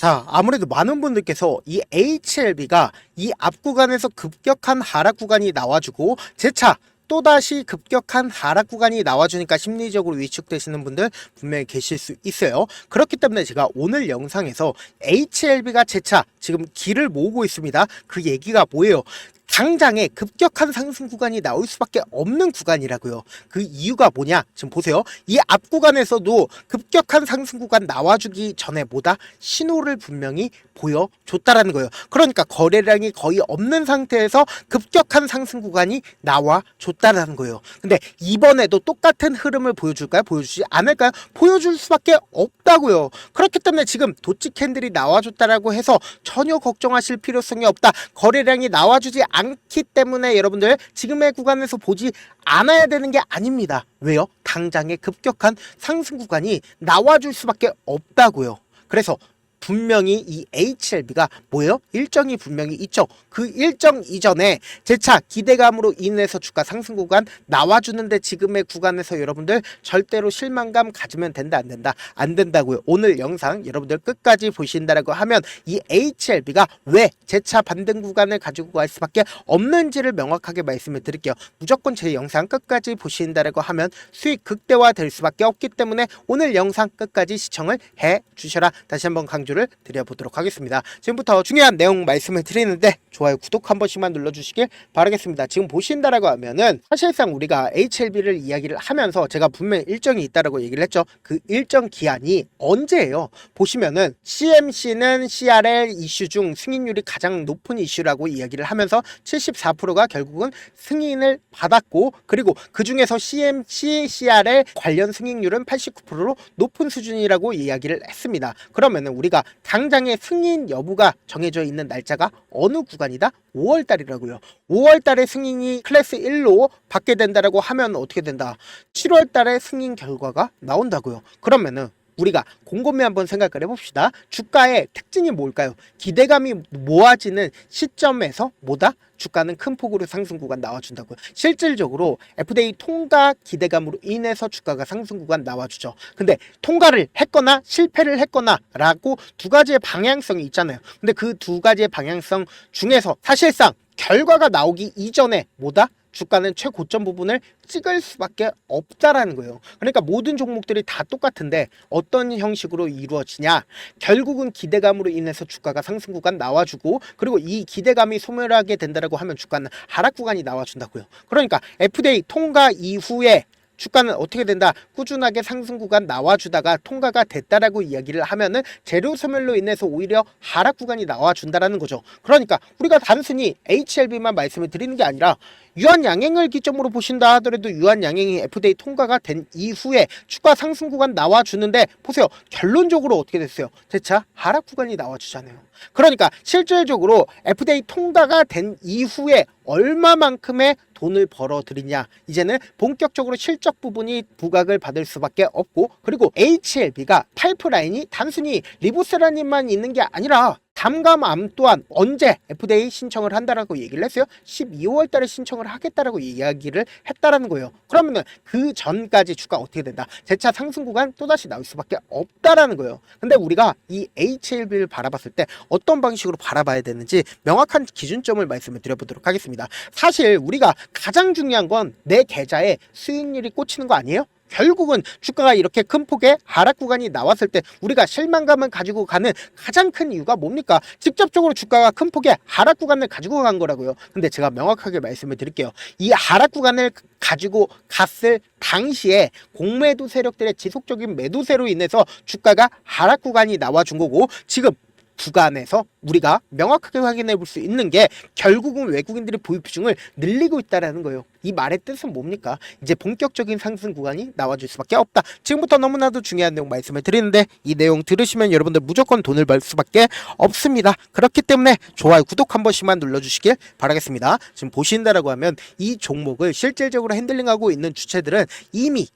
자, 아무래도 많은 분들께서 이 HLB가 이 앞 구간에서 급격한 하락 구간이 나와주고 재차 또다시 급격한 하락 구간이 나와주니까 심리적으로 위축되시는 분들 분명히 계실 수 있어요. 그렇기 때문에 제가 오늘 영상에서 HLB가 재차 지금 길을 모으고 있습니다. 그 얘기가 뭐예요? 당장에 급격한 상승 구간이 나올 수밖에 없는 구간이라고요. 그 이유가 뭐냐? 지금 보세요. 이 앞 구간에서도 급격한 상승 구간 나와주기 전에 뭐다? 신호를 분명히 보여줬다라는 거예요. 그러니까 거래량이 거의 없는 상태에서 급격한 상승 구간이 나와줬다라는 거예요. 근데 이번에도 똑같은 흐름을 보여줄까요? 보여주지 않을까요? 보여줄 수밖에 없다고요. 그렇기 때문에 지금 도치 캔들이 나와줬다라고 해서 전혀 걱정하실 필요성이 없다. 거래량이 나와주지 않기 때문에 여러분들 지금의 구간에서 보지 않아야 되는 게 아닙니다. 왜요? 당장의 급격한 상승 구간이 나와줄 수밖에 없다고요. 그래서 분명히 이 HLB가 뭐예요? 일정이 분명히 있죠. 그 일정 이전에 재차 기대감으로 인해서 주가 상승 구간 나와주는데 지금의 구간에서 여러분들 절대로 실망감 가지면 된다 안 된다? 안 된다고요. 오늘 영상 여러분들 끝까지 보신다라고 하면 이 HLB가 왜 재차 반등 구간을 가지고 갈 수밖에 없는지를 명확하게 말씀을 드릴게요. 무조건 제 영상 끝까지 보신다라고 하면 수익 극대화 될 수밖에 없기 때문에 오늘 영상 끝까지 시청을 해 주셔라. 다시 한번 강조를 드려보도록 하겠습니다. 지금부터 중요한 내용 말씀을 드리는데 좋아요, 구독 한 번씩만 눌러주시길 바라겠습니다. 지금 보신다라고 하면은 사실상 우리가 HLB를 이야기를 하면서 제가 분명히 일정이 있다라고 얘기를 했죠. 그 일정 기한이 언제예요? 보시면은 CMC는 CRL 이슈 중 승인율이 가장 높은 이슈라고 이야기를 하면서 74%가 결국은 승인을 받았고, 그리고 그 중에서 CMC, CRL 관련 승인율은 89%로 높은 수준이라고 이야기를 했습니다. 그러면은 우리가 당장의 승인 여부가 정해져 있는 날짜가 어느 구간이다? 5월달이라고요. 5월달에 승인이 클래스 1로 받게 된다라고 하면 어떻게 된다? 7월달에 승인 결과가 나온다고요. 그러면은 우리가 곰곰이 한번 생각을 해봅시다. 주가의 특징이 뭘까요? 기대감이 모아지는 시점에서 뭐다? 주가는 큰 폭으로 상승 구간 나와준다고요. 실질적으로 FDA 통과 기대감으로 인해서 주가가 상승 구간 나와주죠. 근데 통과를 했거나 실패를 했거나 라고 두 가지의 방향성이 있잖아요. 근데 그 두 가지의 방향성 중에서 사실상 결과가 나오기 이전에 뭐다? 주가는 최고점 부분을 찍을 수밖에 없다라는 거예요. 그러니까 모든 종목들이 다 똑같은데 어떤 형식으로 이루어지냐? 결국은 기대감으로 인해서 주가가 상승 구간 나와주고, 그리고 이 기대감이 소멸하게 된다라고 하면 주가는 하락 구간이 나와준다고요. 그러니까 FDA 통과 이후에 주가는 어떻게 된다? 꾸준하게 상승 구간 나와주다가 통과가 됐다라고 이야기를 하면은 재료 소멸로 인해서 오히려 하락 구간이 나와준다라는 거죠. 그러니까 우리가 단순히 HLB만 말씀을 드리는 게 아니라 유한양행을 기점으로 보신다 하더라도 유한양행이 FDA 통과가 된 이후에 주가 상승 구간 나와주는데 보세요. 결론적으로 어떻게 됐어요? 재차 하락 구간이 나와주잖아요. 그러니까 실질적으로 FDA 통과가 된 이후에 얼마만큼의 돈을 벌어들이냐, 이제는 본격적으로 실적 부분이 부각을 받을 수밖에 없고, 그리고 HLB가 파이프라인이 단순히 리보세라님만 있는 게 아니라 담감암 또한 언제 FDA 신청을 한다라고 얘기를 했어요? 12월 달에 신청을 하겠다라고 이야기를 했다라는 거예요. 그러면은 그 전까지 주가 어떻게 된다? 재차 상승 구간 또다시 나올 수밖에 없다라는 거예요. 근데 우리가 이 HLB를 바라봤을 때 어떤 방식으로 바라봐야 되는지 명확한 기준점을 말씀을 드려보도록 하겠습니다. 사실 우리가 가장 중요한 건 내 계좌에 수익률이 꽂히는 거 아니에요? 결국은 주가가 이렇게 큰 폭의 하락 구간이 나왔을 때 우리가 실망감을 가지고 가는 가장 큰 이유가 뭡니까? 직접적으로 주가가 큰 폭의 하락 구간을 가지고 간 거라고요. 근데 제가 명확하게 말씀을 드릴게요. 이 하락 구간을 가지고 갔을 당시에 공매도 세력들의 지속적인 매도세로 인해서 주가가 하락 구간이 나와준 거고, 지금 구간에서 우리가 명확하게 확인해 볼 수 있는 게 결국은 외국인들이 보유 비중을 늘리고 있다라는 거예요. 이 말의 뜻은 뭡니까? 이제 본격적인 상승 구간이 나와줄 수밖에 없다. 지금부터 너무나도 중요한 내용 말씀을 드리는데 이 내용 들으시면 여러분들 무조건 돈을 벌 수밖에 없습니다. 그렇기 때문에 좋아요, 구독 한 번씩만 눌러주시길 바라겠습니다. 지금 보신다라고 하면 이 종목을 실질적으로 핸들링하고 있는 주체들은 이미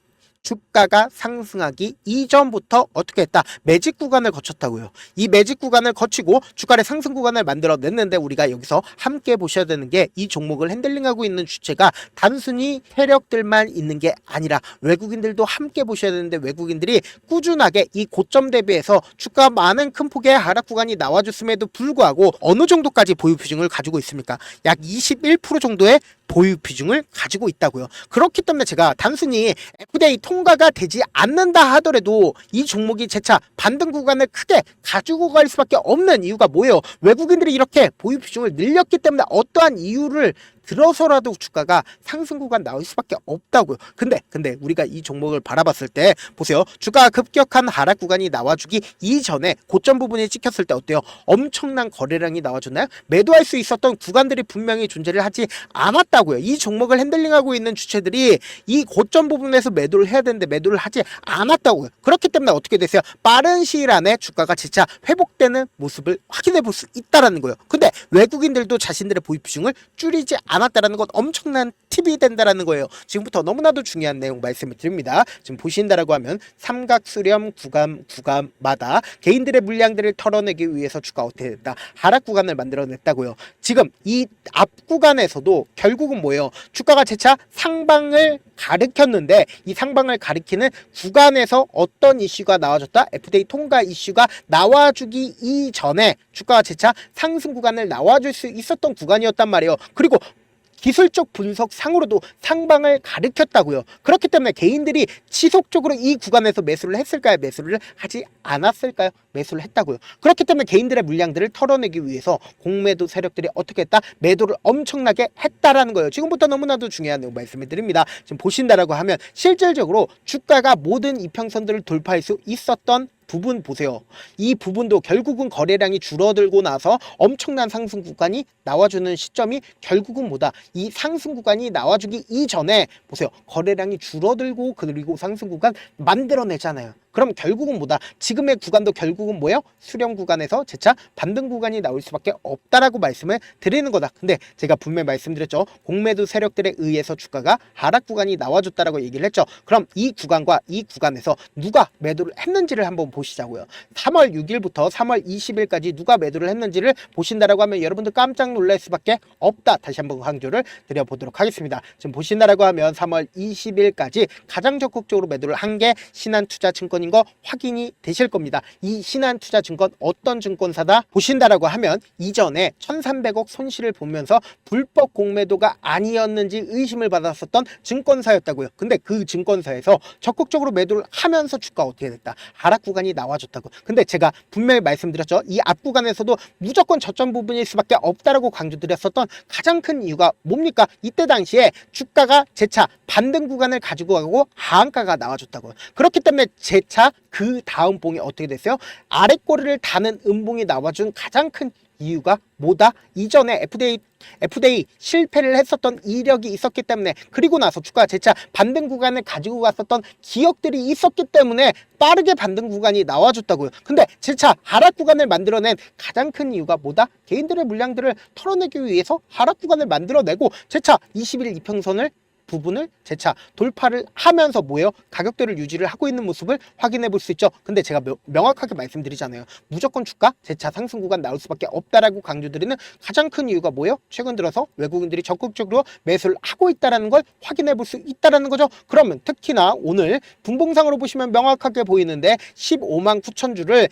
주가가 상승하기 이전부터 어떻게 했다? 매직 구간을 거쳤다고요. 이 매직 구간을 거치고 주가의 상승 구간을 만들어냈는데 우리가 여기서 함께 보셔야 되는 게 이 종목을 핸들링하고 있는 주체가 단순히 세력들만 있는 게 아니라 외국인들도 함께 보셔야 되는데 외국인들이 꾸준하게 이 고점 대비해서 주가 많은 큰 폭의 하락 구간이 나와줬음에도 불구하고 어느 정도까지 보유 비중을 가지고 있습니까? 약 21% 정도의 보유 비중을 가지고 있다고요. 그렇기 때문에 제가 단순히 FDA 통과가 되지 않는다 하더라도 이 종목이 재차 반등 구간을 크게 가지고 갈 수밖에 없는 이유가 뭐예요? 외국인들이 이렇게 보유 비중을 늘렸기 때문에 어떠한 이유를 들어서라도 주가가 상승 구간 나올 수밖에 없다고요. 근데 우리가 이 종목을 바라봤을 때 보세요. 주가가 급격한 하락 구간이 나와주기 이전에 고점 부분이 찍혔을 때 어때요? 엄청난 거래량이 나와줬나요? 매도할 수 있었던 구간들이 분명히 존재를 하지 않았다고요. 이 종목을 핸들링하고 있는 주체들이 이 고점 부분에서 매도를 해야 되는데 매도를 하지 않았다고요. 그렇기 때문에 어떻게 됐어요? 빠른 시일 안에 주가가 진짜 회복되는 모습을 확인해 볼 수 있다라는 거예요. 근데 외국인들도 자신들의 보유 비중을 줄이지 않았다라는 건 엄청난 팁이 된다라는 거예요. 지금부터 너무나도 중요한 내용 말씀을 드립니다. 지금 보신다라고 하면 삼각수렴 구간마다 개인들의 물량들을 털어내기 위해서 주가 어떻게 됐다? 하락 구간을 만들어냈다고요. 지금 이 앞 구간에서도 결국은 뭐예요? 주가가 재차 상방을 가리켰는데 이 상방을 가리키는 구간에서 어떤 이슈가 나와줬다? FDA 통과 이슈가 나와주기 이전에 주가가 재차 상승 구간을 나와줄 수 있었던 구간이었단 말이에요. 그리고 기술적 분석 상으로도 상방을 가리켰다고요. 그렇기 때문에 개인들이 지속적으로 이 구간에서 매수를 했을까요? 매수를 하지 않았을까요? 매수를 했다고요. 그렇기 때문에 개인들의 물량들을 털어내기 위해서 공매도 세력들이 어떻게 했다? 매도를 엄청나게 했다라는 거예요. 지금부터 너무나도 중요한 내용 말씀을 드립니다. 지금 보신다라고 하면 실질적으로 주가가 모든 이평선들을 돌파할 수 있었던 부분 보세요. 이 부분도 결국은 거래량이 줄어들고 나서 엄청난 상승 구간이 나와주는 시점이 결국은 뭐다? 이 상승 구간이 나와주기 이전에 보세요. 거래량이 줄어들고 그리고 상승 구간 만들어내잖아요. 그럼 결국은 뭐다? 지금의 구간도 결국은 뭐예요? 수렴 구간에서 재차 반등 구간이 나올 수밖에 없다라고 말씀을 드리는 거다. 근데 제가 분명히 말씀드렸죠. 공매도 세력들에 의해서 주가가 하락 구간이 나와줬다라고 얘기를 했죠. 그럼 이 구간과 이 구간에서 누가 매도를 했는지를 한번 보시자고요. 3월 6일부터 3월 20일까지 누가 매도를 했는지를 보신다라고 하면 여러분들 깜짝 놀랄 수밖에 없다. 다시 한번 강조를 드려보도록 하겠습니다. 지금 보신다라고 하면 3월 20일까지 가장 적극적으로 매도를 한 게 신한투자증권인 거 확인이 되실 겁니다. 이 신한투자증권 어떤 증권사다? 보신다라고 하면 이전에 1,300억 손실을 보면서 불법 공매도가 아니었는지 의심을 받았었던 증권사였다고요. 근데 그 증권사에서 적극적으로 매도를 하면서 주가 어떻게 됐다? 하락 구간이 나와줬다고. 근데 제가 분명히 말씀드렸죠. 이 앞 구간에서도 무조건 저점 부분일 수밖에 없다라고 강조드렸었던 가장 큰 이유가 뭡니까? 이때 당시에 주가가 재차 반등 구간을 가지고 가고 하한가가 나와줬다고요. 그렇기 때문에 재차 그 다음 봉이 어떻게 됐어요? 아랫꼬리를 다는 음봉이 나와준 가장 큰 이유가 뭐다? 이전에 FDA 실패를 했었던 이력이 있었기 때문에 그리고 나서 주가가 재차 반등 구간을 가지고 갔었던 기억들이 있었기 때문에 빠르게 반등 구간이 나와줬다고요. 근데 재차 하락 구간을 만들어낸 가장 큰 이유가 뭐다? 개인들의 물량들을 털어내기 위해서 하락 구간을 만들어내고 재차 20일 이평선을 부분을 재차 돌파를 하면서 뭐예요? 가격대를 유지를 하고 있는 모습을 확인해 볼 수 있죠. 근데 제가 명확하게 말씀드리잖아요. 무조건 주가 재차 상승 구간 나올 수밖에 없다라고 강조드리는 가장 큰 이유가 뭐예요? 최근 들어서 외국인들이 적극적으로 매수를 하고 있다는 걸 확인해 볼 수 있다는 거죠. 그러면 특히나 오늘 분봉상으로 보시면 명확하게 보이는데 15만 9천 주를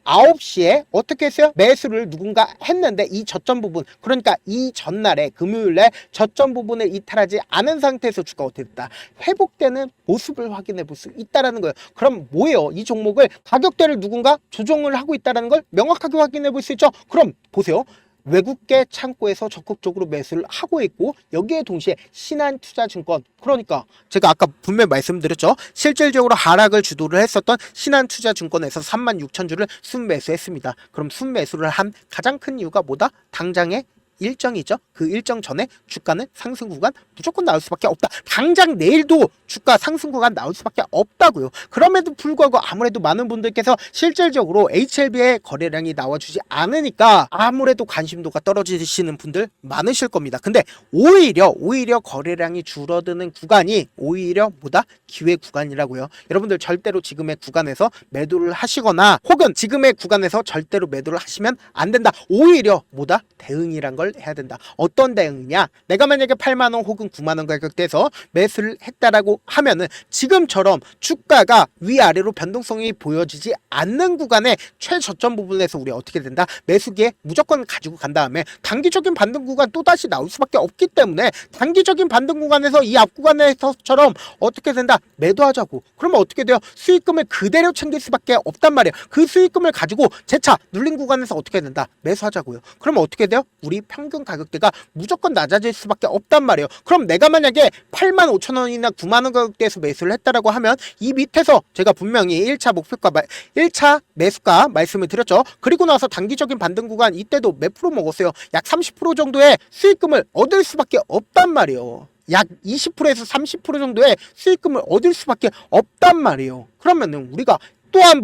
9시에 어떻게 했어요? 매수를 누군가 했는데 이 저점 부분, 그러니까 이 전날에 금요일에 저점 부분을 이탈하지 않은 상태에서 주가 어떻게 됐다? 회복되는 모습을 확인해 볼 수 있다는 거예요. 그럼 뭐예요? 이 종목을 가격대를 누군가 조정을 하고 있다는 걸 명확하게 확인해 볼 수 있죠. 그럼 보세요. 외국계 창고에서 적극적으로 매수를 하고 있고 여기에 동시에 신한투자증권, 그러니까 제가 아까 분명히 말씀드렸죠. 실질적으로 하락을 주도를 했었던 신한투자증권에서 36,000주를 순매수했습니다. 그럼 순매수를 한 가장 큰 이유가 뭐다? 당장에 일정이죠. 그 일정 전에 주가는 상승 구간 무조건 나올 수밖에 없다. 당장 내일도 주가 상승 구간 나올 수밖에 없다고요. 그럼에도 불구하고 아무래도 많은 분들께서 실질적으로 HLB의 거래량이 나와주지 않으니까 아무래도 관심도가 떨어지시는 분들 많으실 겁니다. 근데 오히려 거래량이 줄어드는 구간이 오히려 뭐다? 기회 구간이라고요. 여러분들 절대로 지금의 구간에서 매도를 하시거나 혹은 지금의 구간에서 절대로 매도를 하시면 안 된다. 오히려 뭐다? 대응이란 걸 해야 된다. 어떤 대응이냐? 내가 만약에 8만원 혹은 9만원 가격대에서 매수를 했다라고 하면은 지금처럼 주가가 위아래로 변동성이 보여지지 않는 구간의 최저점 부분에서 우리 어떻게 된다? 매수기에 무조건 가지고 간 다음에 단기적인 반등 구간 또다시 나올 수밖에 없기 때문에 단기적인 반등 구간에서 이 앞 구간에서처럼 어떻게 된다? 매도하자고. 그러면 어떻게 돼요? 수익금을 그대로 챙길 수밖에 없단 말이에요. 그 수익금을 가지고 재차 눌린 구간에서 어떻게 된다? 매수하자고요. 그러면 어떻게 돼요? 우리 평균 가격대가 무조건 낮아질 수밖에 없단 말이에요. 그럼 내가 만약에 85,000원이나 9만원 가격대에서 매수를 했다라고 하면 이 밑에서 제가 분명히 1차 목표가 1차 매수가 말씀을 드렸죠. 그리고 나서 단기적인 반등 구간 이때도 몇 프로 먹었어요? 약 30% 정도의 수익금을 얻을 수밖에 없단 말이에요. 약 20%에서 30% 정도의 수익금을 얻을 수밖에 없단 말이에요. 그러면은 우리가 또 한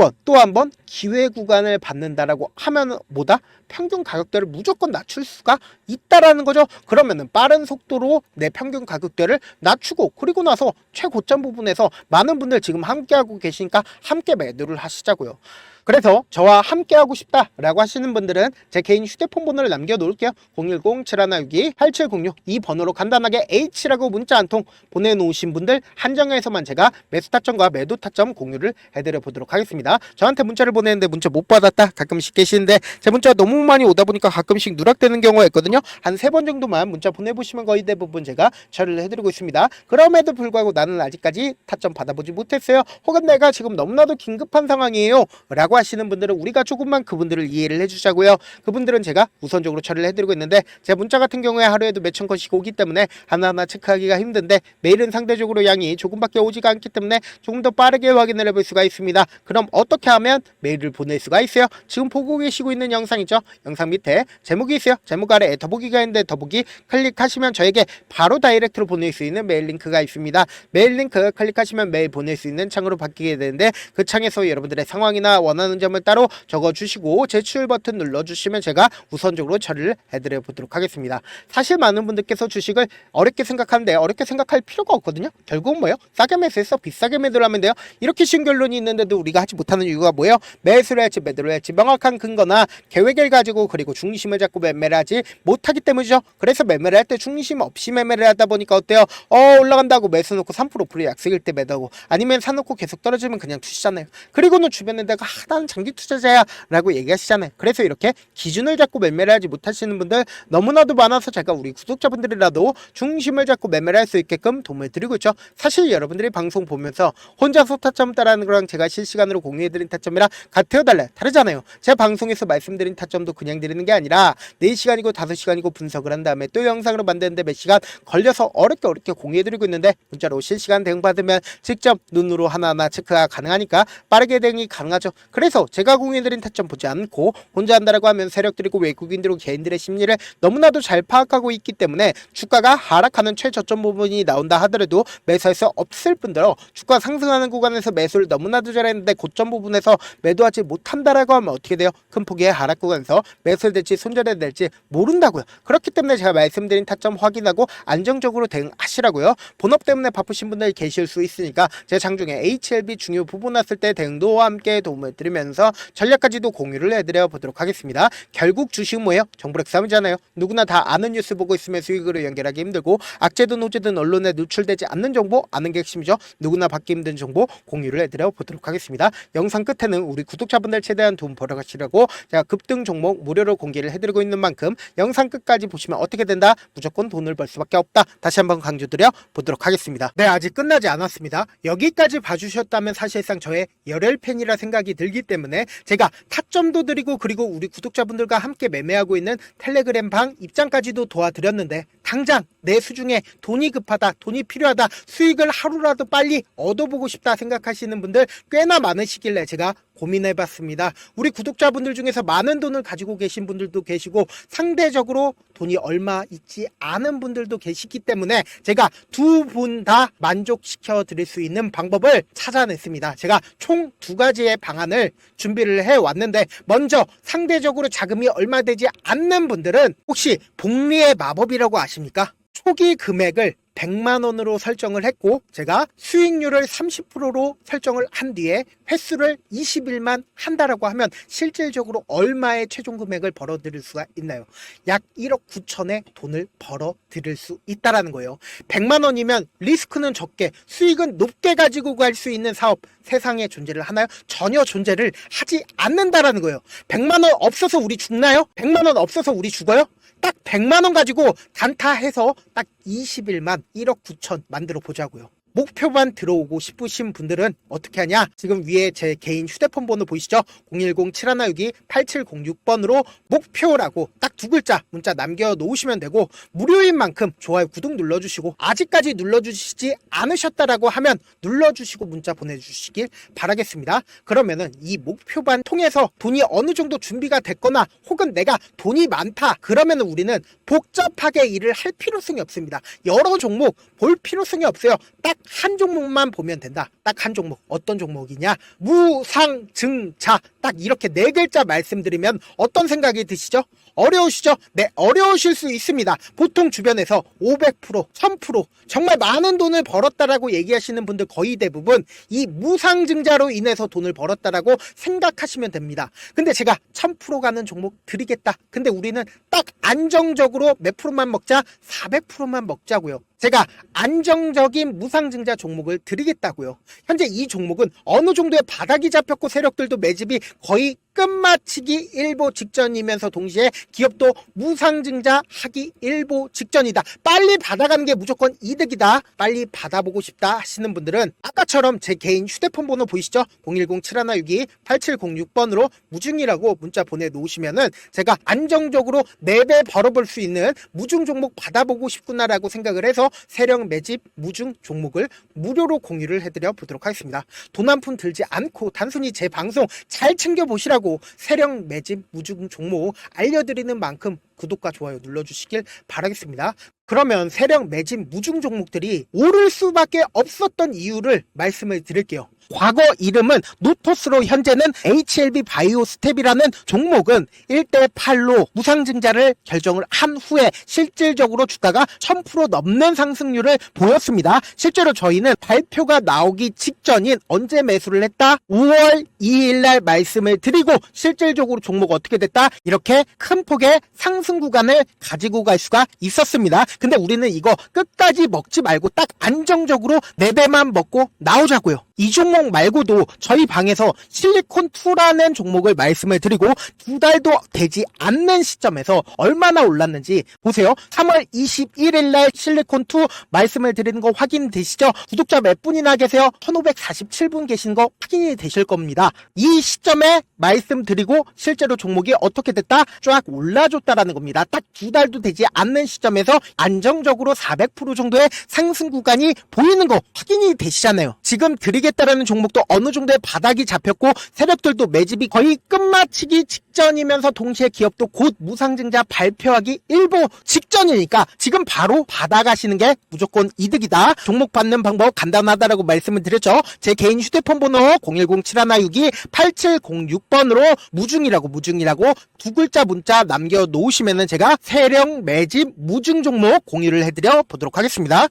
번 기회 구간을 받는다라고 하면 뭐다? 평균 가격대를 무조건 낮출 수가 있다라는 거죠. 그러면은 빠른 속도로 내 평균 가격대를 낮추고 그리고 나서 최고점 부분에서 많은 분들 지금 함께하고 계시니까 함께 매도를 하시자고요. 그래서 저와 함께하고 싶다라고 하시는 분들은 제 개인 휴대폰 번호를 남겨놓을게요. 010-7162-8706 이 번호로 간단하게 H라고 문자 한 통 보내놓으신 분들 한정해서만 제가 매수 타점과 매도 타점 공유를 해드려 보도록 하겠습니다. 저한테 문자를 보내는데 문자 못 받았다 가끔씩 계시는데 제 문자 너무 많이 오다 보니까 가끔씩 누락되는 경우가 있거든요. 한 3번 정도만 문자 보내보시면 거의 대부분 제가 처리를 해드리고 있습니다. 그럼에도 불구하고 나는 아직까지 타점 받아보지 못했어요. 혹은 내가 지금 너무나도 긴급한 상황이에요 라고 하시는 분들은 우리가 조금만 그분들을 이해를 해주자고요. 그분들은 제가 우선적으로 처리를 해드리고 있는데 제 문자 같은 경우에 하루에도 몇천 건씩 오기 때문에 하나하나 체크하기가 힘든데 메일은 상대적으로 양이 조금밖에 오지가 않기 때문에 조금 더 빠르게 확인을 해볼 수가 있습니다. 그럼 어떻게 하면 메일을 보낼 수가 있어요? 지금 보고 계시고 있는 영상 있죠? 영상 밑에 제목이 있어요. 제목 아래에 더보기가 있는데 더보기 클릭하시면 저에게 바로 다이렉트로 보낼 수 있는 메일 링크가 있습니다. 메일 링크 클릭하시면 메일 보낼 수 있는 창으로 바뀌게 되는데 그 창에서 여러분들의 상황이나 원하는 점을 따로 적어주시고 제출 버튼 눌러주시면 제가 우선적으로 처리를 해드려 보도록 하겠습니다. 사실 많은 분들께서 주식을 어렵게 생각하는데 어렵게 생각할 필요가 없거든요. 결국은 뭐예요? 싸게 매수해서 비싸게 매도를 하면 돼요. 이렇게 쉬운 결론이 있는데도 우리가 하지 못하는 이유가 뭐예요? 매수를 할지 매도를 할지 명확한 근거나 계획을 가지고 그리고 중심을 잡고 매매를 하지 못하기 때문이죠. 그래서 매매를 할 때 중심 없이 매매를 하다 보니까 어때요? 올라간다고 매수 놓고 3% 5% 약속일 때 매도하고 아니면 사놓고 계속 떨어지면 그냥 투시잖아요. 그리고는 주변에 내가 나는 장기 투자자야 라고 얘기하시잖아요. 그래서 이렇게 기준을 잡고 매매를 하지 못하시는 분들 너무나도 많아서 제가 우리 구독자분들이라도 중심을 잡고 매매를 할 수 있게끔 도움을 드리고 있죠. 사실 여러분들이 방송 보면서 혼자서 타점 따라하는 거랑 제가 실시간으로 공유해드린 타점이랑 같아요 달라요? 다르잖아요. 제 방송에서 말씀드린 타점도 그냥 드리는 게 아니라 4시간이고 5시간이고 분석을 한 다음에 또 영상으로 만드는데 몇 시간 걸려서 어렵게 공유해드리고 있는데 문자로 실시간 대응 받으면 직접 눈으로 하나하나 체크가 가능하니까 빠르게 대응이 가능하죠. 그래서 제가 공유해드린 타점 보지 않고 혼자 한다라고 하면 세력들이고 외국인들이고 개인들의 심리를 너무나도 잘 파악하고 있기 때문에 주가가 하락하는 최저점 부분이 나온다 하더라도 매수할 수 없을 뿐더러 주가 상승하는 구간에서 매수를 너무나도 잘했는데 고점 부분에서 매도하지 못한다라고 하면 어떻게 돼요? 큰 폭의 하락 구간에서 매수를 될지 손절해야 될지 모른다고요. 그렇기 때문에 제가 말씀드린 타점 확인하고 안정적으로 대응하시라고요. 본업 때문에 바쁘신 분들 계실 수 있으니까 제 장중에 HLB 중요 부분 왔을 때 대응도와 함께 도움을 드리면서 전략까지도 공유를 해드려 보도록 하겠습니다. 결국 주식은 뭐예요? 정보력 싸움이잖아요. 누구나 다 아는 뉴스 보고 있으면 수익으로 연결하기 힘들고 악재든 호재든 언론에 노출되지 않는 정보 아는 게 핵심이죠. 누구나 받기 힘든 정보 공유를 해드려 보도록 하겠습니다. 영상 끝에는 우리 구독자분들 최대한 도움 벌어가시려고 제가 급등 종목 무료로 공개를 해드리고 있는 만큼 영상 끝까지 보시면 어떻게 된다? 무조건 돈을 벌 수밖에 없다. 다시 한번 강조드려 보도록 하겠습니다. 네, 아직 끝나지 않았습니다. 여기까지 봐주셨다면 사실상 저의 열혈 팬이라 생각이 들기 때문에 제가 타점도 드리고 그리고 우리 구독자분들과 함께 매매하고 있는 텔레그램 방 입장까지도 도와드렸는데 당장 내 수중에 돈이 급하다, 돈이 필요하다, 수익을 하루라도 빨리 얻어보고 싶다 생각하시는 분들 꽤나 많으시길래 제가 고민해봤습니다. 우리 구독자분들 중에서 많은 돈을 가지고 계신 분들도 계시고 상대적으로 돈이 얼마 있지 않은 분들도 계시기 때문에 제가 두 분 다 만족시켜 드릴 수 있는 방법을 찾아냈습니다. 제가 총 두 가지의 방안을 준비를 해왔는데, 먼저 상대적으로 자금이 얼마 되지 않는 분들은 혹시 복리의 마법이라고 아십니까? 초기 금액을 100만 원으로 설정을 했고, 제가 수익률을 30%로 설정을 한 뒤에 횟수를 20일만 한다라고 하면 실질적으로 얼마의 최종 금액을 벌어들일 수가 있나요? 약 1억 9천의 돈을 벌어들일 수 있다라는 거예요. 100만 원이면 리스크는 적게 수익은 높게 가지고 갈 수 있는 사업, 세상에 존재를 하나요? 전혀 존재를 하지 않는다라는 거예요. 100만 원 없어서 우리 죽나요? 100만 원 없어서 우리 죽어요? 딱 100만 원 가지고 단타해서 딱 20일만 1억 9천 만들어 보자고요. 목표만 들어오고 싶으신 분들은 어떻게 하냐? 지금 위에 제 개인 휴대폰 번호 보이시죠? 010-7162-8706번으로 목표라고 딱 두 글자 문자 남겨놓으시면 되고, 무료인 만큼 좋아요, 구독 눌러주시고, 아직까지 눌러주시지 않으셨다라고 하면 눌러주시고 문자 보내주시길 바라겠습니다. 그러면은 이 목표반 통해서 돈이 어느 정도 준비가 됐거나 혹은 내가 돈이 많다 그러면은 우리는 복잡하게 일을 할 필요성이 없습니다. 여러 종목 볼 필요성이 없어요. 딱 한 종목만 보면 된다. 딱 한 종목. 어떤 종목이냐? 무상증자. 딱 이렇게 네 글자 말씀드리면 어떤 생각이 드시죠? 어려우시죠? 네, 어려우실 수 있습니다. 보통 주변에서 500%, 1000% 정말 많은 돈을 벌었다라고 얘기하시는 분들 거의 대부분 이 무상증자로 인해서 돈을 벌었다라고 생각하시면 됩니다. 근데 제가 1000% 가는 종목 드리겠다. 근데 우리는 딱 안정적으로 몇 프로만 먹자? 400%만 먹자고요. 제가 안정적인 무상증자 종목을 드리겠다고요. 현재 이 종목은 어느 정도의 바닥이 잡혔고 세력들도 매집이 거의 끝마치기 일보 직전이면서 동시에 기업도 무상증자 하기 일보 직전이다. 빨리 받아가는 게 무조건 이득이다. 빨리 받아보고 싶다 하시는 분들은 아까처럼 제 개인 휴대폰 번호 보이시죠? 010-7162-8706번으로 무중이라고 문자 보내놓으시면은 제가 안정적으로 4배 벌어볼 수 있는 무중 종목 받아보고 싶구나라고 생각을 해서 세력 매집 무중 종목을 무료로 공유를 해드려 보도록 하겠습니다. 돈 한 푼 들지 않고 단순히 제 방송 잘 챙겨보시라고 세력 매집 무중 종목 알려드리는 만큼 구독과 좋아요 눌러주시길 바라겠습니다. 그러면 세력 매집 무중 종목들이 오를 수밖에 없었던 이유를 말씀을 드릴게요. 과거 이름은 노토스로 현재는 HLB 바이오스텝이라는 종목은 1대8로 무상증자를 결정을 한 후에 실질적으로 주가가 1000% 넘는 상승률을 보였습니다. 실제로 저희는 발표가 나오기 직전인 언제 매수를 했다? 5월 2일 날 말씀을 드리고 실질적으로 종목 어떻게 됐다? 이렇게 큰 폭의 상승 구간을 가지고 갈 수가 있었습니다. 근데 우리는 이거 끝까지 먹지 말고 딱 안정적으로 4배만 먹고 나오자고요. 이 종목 말고도 저희 방에서 실리콘2라는 종목을 말씀을 드리고 2달도 되지 않는 시점에서 얼마나 올랐는지 보세요. 3월 21일 날 실리콘2 말씀을 드리는 거 확인되시죠? 구독자 몇 분이나 계세요? 1547분 계신 거 확인이 되실 겁니다. 이 시점에 말씀드리고 실제로 종목이 어떻게 됐다? 쫙 올라줬다라는 겁니다. 딱 2달도 되지 않는 시점에서 안정적으로 400% 정도의 상승 구간이 보이는 거 확인이 되시잖아요. 지금 드리겠다라는 종목도 어느 정도의 바닥이 잡혔고 세력들도 매집이 거의 끝마치기 직전이면서 동시에 기업도 곧 무상증자 발표하기 일보 직전이니까 지금 바로 받아가시는 게 무조건 이득이다. 종목 받는 방법 간단하다라고 말씀을 드렸죠. 제 개인 휴대폰 번호 010-7162-8706번으로 무중이라고 두 글자 문자 남겨놓으시면은 제가 세력 매집 무중 종목 공유를 해드려 보도록 하겠습니다.